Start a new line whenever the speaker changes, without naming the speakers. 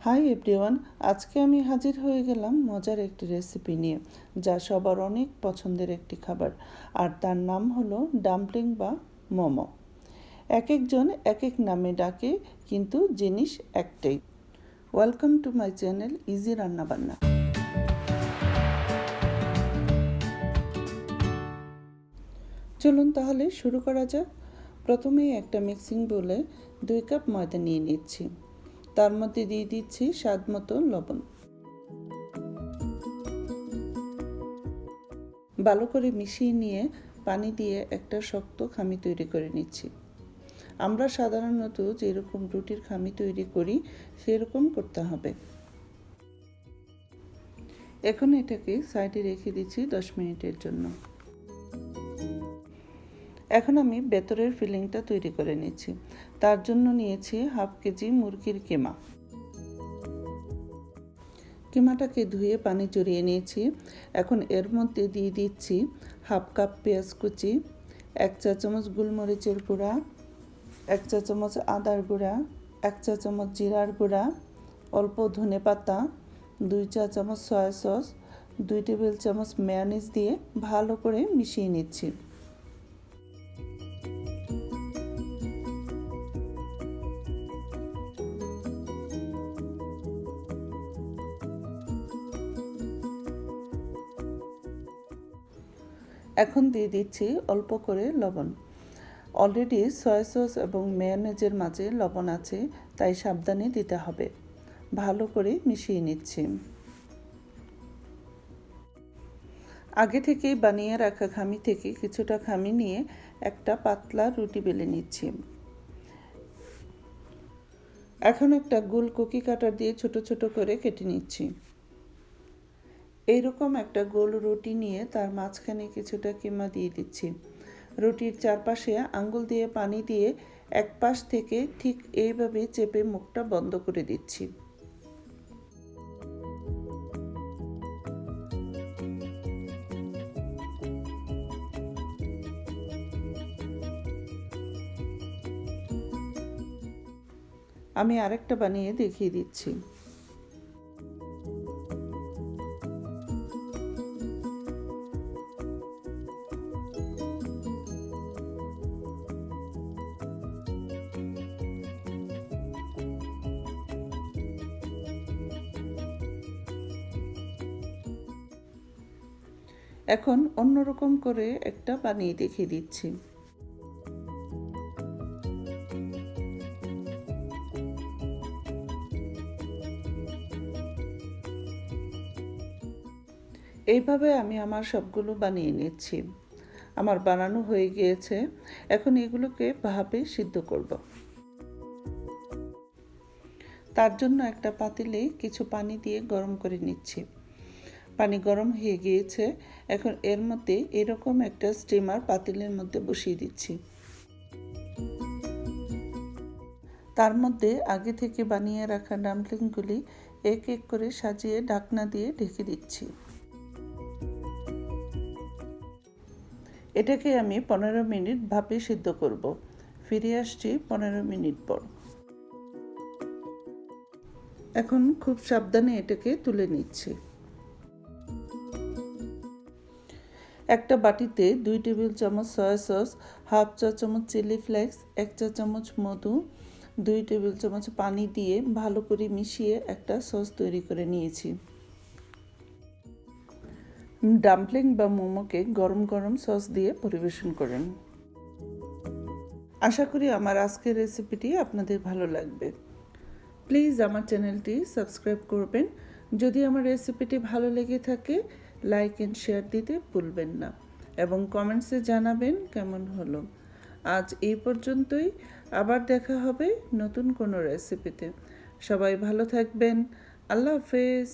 Hi everyone, আজকে আমি হাজির হয়ে গেলাম মজার একটি রেসিপি নিয়ে, যা সবার অনেক পছন্দের একটি খাবার। আর তার নাম হলো ডাম্পলিং বা মোমো। এক একজন এক এক নামে ডাকে, কিন্তু জিনিস একটাই। Welcome to my channel easy রান্নাবান্না। চলুন তাহলে শুরু করা যাক। প্রথমেই একটা মিক্সিং বোলে 2 কাপ ময়দা নিয়ে নিচ্ছি। তার মধ্যে দিয়ে দিচ্ছি স্বাদ মতো লবণ। ভালো করে মিশিয়ে নিয়ে পানি দিয়ে একটা শক্ত খামি তৈরি করে নিচ্ছি। আমরা সাধারণত যেরকম রুটির খামি তৈরি করি সেরকম করতে হবে। এখন এটাকে সাইডে রেখে দিচ্ছি 10 মিনিটের জন্য। এখন আমি ভেতরের ফিলিংটা তৈরি করে নিচ্ছি। তার জন্য নিয়েছি হাফ কেজি মুরগির কিমা। কিমাটাকে ধুয়ে পানি ঝরিয়ে নিয়েছি। এখন এর মধ্যে দিয়ে দিচ্ছি হাফ কাপ পেঁয়াজ কুচি, 1 চা চামচ গোলমরিচের গুঁড়া, 1 চা চামচ আদার গুঁড়া, 1 চা চামচ জিরার গুঁড়া, অল্প ধনে পাতা, 2 চা চামচ সয়া সস, 2 টেবিল চামচ মেয়োনিজ দিয়ে ভালো করে মিশিয়ে নিচ্ছি। এখন দিয়ে দিচ্ছি অল্প করে লবণ। অলরেডি সয়া সস এবং মেয়োনেজের মাঝে লবণ আছে, তাই সাবধানে দিতে হবে। ভালো করে মিশিয়ে নিচ্ছি। আগে থেকেই বানিয়ে রাখা খামি থেকে কিছুটা খামি নিয়ে একটা পাতলা রুটি বেলে নিচ্ছি। এখন একটা গোল কুকি কাটার দিয়ে ছোট ছোট করে কেটে নিচ্ছি। এইরকম একটা গোল রুটি নিয়ে তার মাঝখানে কিছুটা কিমা দিয়ে দিচ্ছি। রুটির চারপাশে আঙ্গুল দিয়ে পানি দিয়ে এক পাশ থেকে ঠিক এইভাবে চেপে মুখটা বন্ধ করে দিচ্ছি। আমি আরেকটা বানিয়ে দেখিয়ে দিচ্ছি। এখন অন্যরকম করে একটা বানিয়ে দেখিয়ে দিচ্ছি। এইভাবে আমি আমার সবগুলো বানিয়ে নিচ্ছি। আমার বানানো হয়ে গিয়েছে। এখন এগুলোকে ভাপে সিদ্ধ করব। তার জন্য একটা পাতিলে কিছু পানি দিয়ে গরম করে নিচ্ছি। পানি গরম হয়ে গিয়েছে। এখন এর মধ্যে এরকম একটা স্টিমার পাতিলের মধ্যে বসিয়ে দিচ্ছি। তার মধ্যে আগে থেকে বানিয়ে রাখা ডাম্পলিংগুলি এক এক করে সাজিয়ে ঢাকনা দিয়ে ঢেকে দিচ্ছি। এটাকে আমি 15 মিনিট ভাপে সিদ্ধ করব। ফিরে আসছি 15 মিনিট পর। এখন খুব সাবধানে এটাকে তুলে নিচ্ছি। একটা বাটিতে 2 টেবিল চামচ সয়া সস, হাফ চা চামচ চিলি ফ্লেক্স, 1 চা চামচ মধু, 2 টেবিল চামচ পানি দিয়ে ভালো করে মিশিয়ে একটা সস তৈরি করে নিয়েছি। ডাম্পলিং বা মোমোকে গরম গরম সস দিয়ে পরিবেশন করেন। আশা করি আমার আজকের রেসিপিটি আপনাদের ভালো লাগবে। প্লিজ আমার চ্যানেলটি সাবস্ক্রাইব করবেন। যদি আমার রেসিপিটি ভালো লেগে থাকে, লাইক অ্যান্ড শেয়ার দিতে ভুলবেন না এবং কমেন্টসে জানাবেন কেমন হলো। আজ এই পর্যন্তই। আবার দেখা হবে নতুন কোনো রেসিপিতে। সবাই ভালো থাকবেন। আল্লাহ হাফেজ।